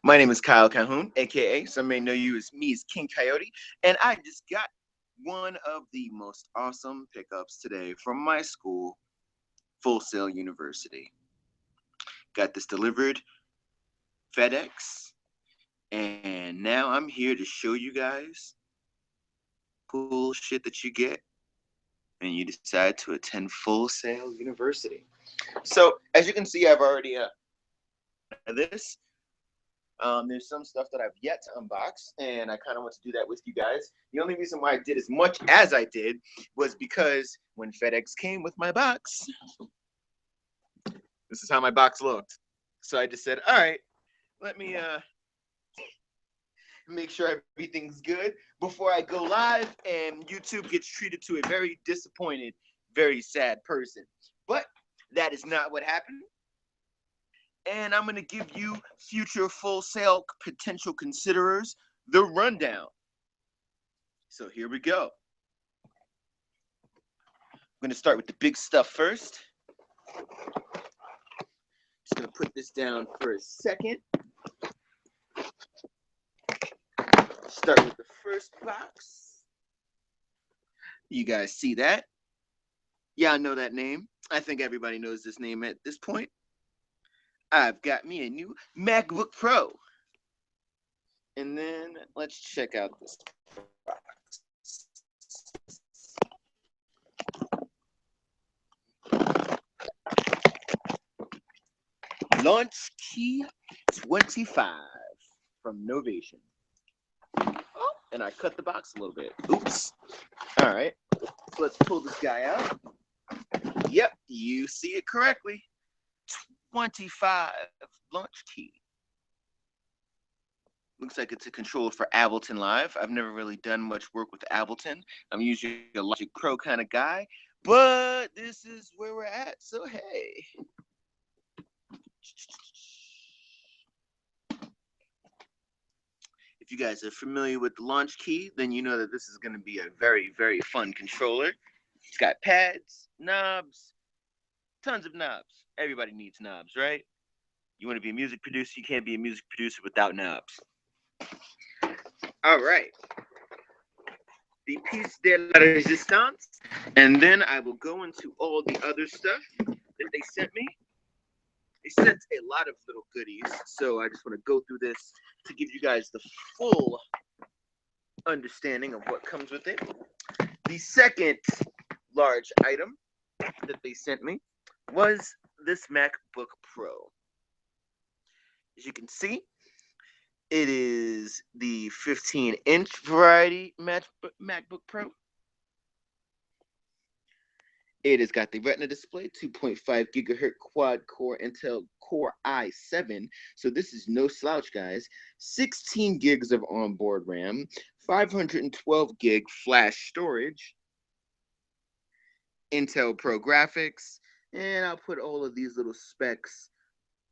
My name is Kyle Calhoun, aka some may know you as me as King Coyote, and I just got one of the most awesome pickups today from my school, Full Sail University. Got this delivered FedEx, and now I'm here to show you guys cool shit that you get and you decide to attend Full Sail University. So as you can see, I've already this. There's some stuff that I've yet to unbox, and I kind of want to do that with you guys. The only reason why I did as much as I did was because when FedEx came with my box, this is how my box looked. So I just said, all right, let me make sure everything's good before I go live and YouTube gets treated to a very disappointed, very sad person. But that is not what happened. And I'm going to give you future Full Sail potential considerers the rundown. So here we go. I'm going to start with the big stuff first. Just going to put this down for a second. Start with the first box. You guys see that? Yeah, I know that name. I think everybody knows this name at this point. I've got me a new MacBook Pro. And then let's check out this box. LaunchKey 25 from Novation. Oh, and I cut the box a little bit. Oops. All right. So let's pull this guy out. Yep, you see it correctly. 25 LaunchKey. Looks like it's a controller for Ableton Live. I've never really done much work with Ableton. I'm usually a Logic Pro kind of guy, but this is where we're at, so hey. If you guys are familiar with the LaunchKey, then you know that this is going to be a very, very fun controller. It's got pads, knobs, tons of knobs. Everybody needs knobs, right? You want to be a music producer, you can't be a music producer without knobs. All right. The piece de la resistance. And then I will go into all the other stuff that they sent me. They sent a lot of little goodies, so I just want to go through this to give you guys the full understanding of what comes with it. The second large item that they sent me was this MacBook Pro. As you can see, it is the 15-inch variety MacBook Pro. It has got the Retina Display, 2.5 gigahertz quad-core Intel Core i7. So this is no slouch, guys. 16 gigs of onboard RAM, 512 gig flash storage, Intel Pro graphics, and I'll put all of these little specs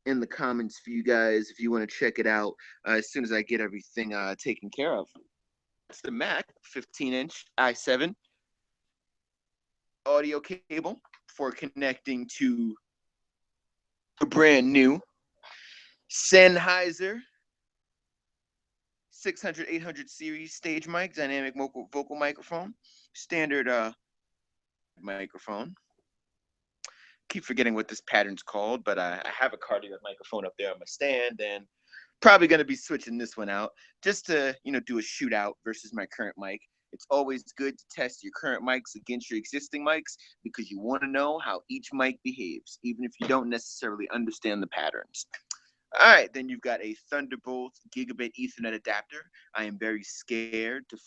in the comments for you guys if you want to check it out as soon as I get everything taken care of. It's the Mac 15-inch i7 audio cable for connecting to a brand new Sennheiser 600-800 series stage mic, dynamic vocal microphone, standard microphone. Keep forgetting what this pattern's called, but I have a cardioid microphone up there on my stand, and probably going to be switching this one out just to, do a shootout versus my current mic. It's always good to test your current mics against your existing mics because you want to know how each mic behaves, even if you don't necessarily understand the patterns. All right, then you've got a Thunderbolt gigabit Ethernet adapter. I am very scared to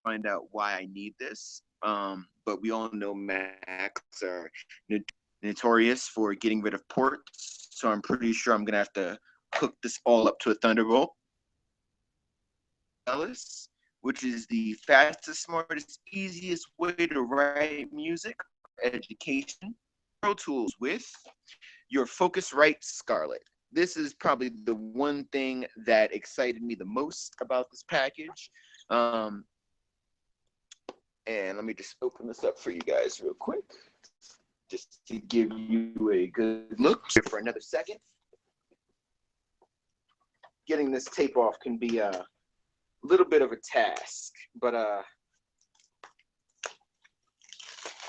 find out why I need this, but we all know Macs are notorious for getting rid of ports, so I'm pretty sure I'm going to have to hook this all up to a Thunderbolt. Aurielis, which is the fastest, smartest, easiest way to write music, education, Pro Tools with your Focusrite Scarlett. This is probably the one thing that excited me the most about this package. And let me just open this up for you guys real quick, just to give you a good look for another second. getting this tape off can be a little bit of a task, but I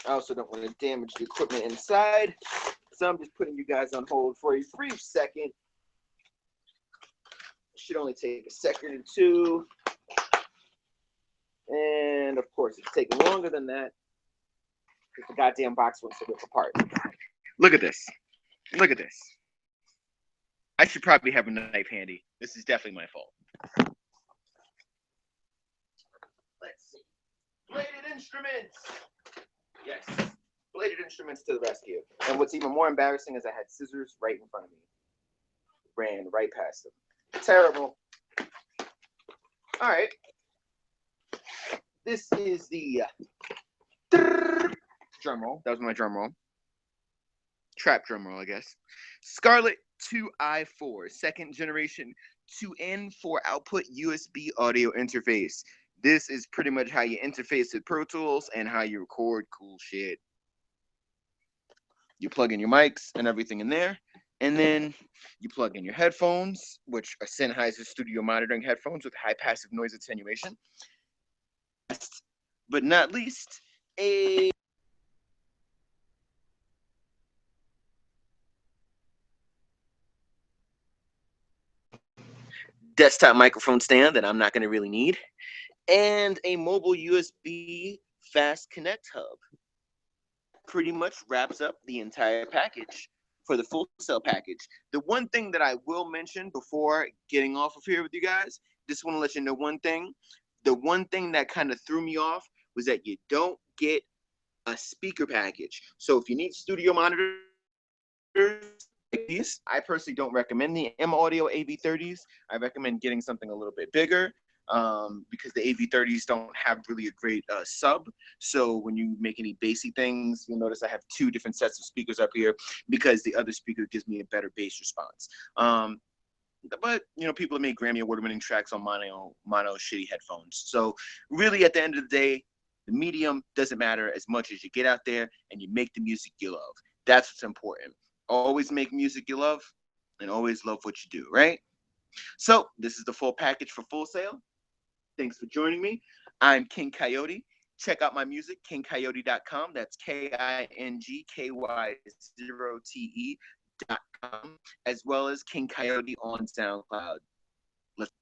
also don't want to damage the equipment inside, so I'm just putting you guys on hold for a brief second. Should only take a second or two, and of course it's taking longer than that because the goddamn box wants to rip apart. Look at this. Look at this. I should probably have a knife handy. This is definitely my fault. Let's see. Bladed instruments. Yes. Bladed instruments to the rescue. And what's even more embarrassing is I had scissors right in front of me. Ran right past them. Terrible. All right. This is the drum roll. That was my drum roll. Trap drum roll, I guess. Scarlett 2i4, second generation 2N4 output USB audio interface. This is pretty much how you interface with Pro Tools and how you record cool shit. You plug in your mics and everything in there, and then you plug in your headphones, which are Sennheiser studio monitoring headphones with high passive noise attenuation. Last but not least, a desktop microphone stand that I'm not going to really need, and a mobile USB fast connect hub. Pretty much wraps up the entire package for the full cell package. The one thing that I will mention before getting off of here with you guys, just want to let you know one thing. The one thing that kind of threw me off was that you don't get a speaker package. So if you need studio monitors, I personally don't recommend the M Audio AV30s. I recommend getting something a little bit bigger because the AV30s don't have really a great sub. So when you make any bassy things, you'll notice I have two different sets of speakers up here because the other speaker gives me a better bass response. But you know, people have made Grammy award-winning tracks on mono shitty headphones. So really, at the end of the day, the medium doesn't matter as much as you get out there and you make the music you love. That's what's important. Always make music you love and always love what you do, right? So this is the full package for Full Sail. Thanks for joining me. I'm King Coyote. Check out my music, kingcoyote.com. That's KINGKY0TE.com, as well as King Coyote on SoundCloud. Let's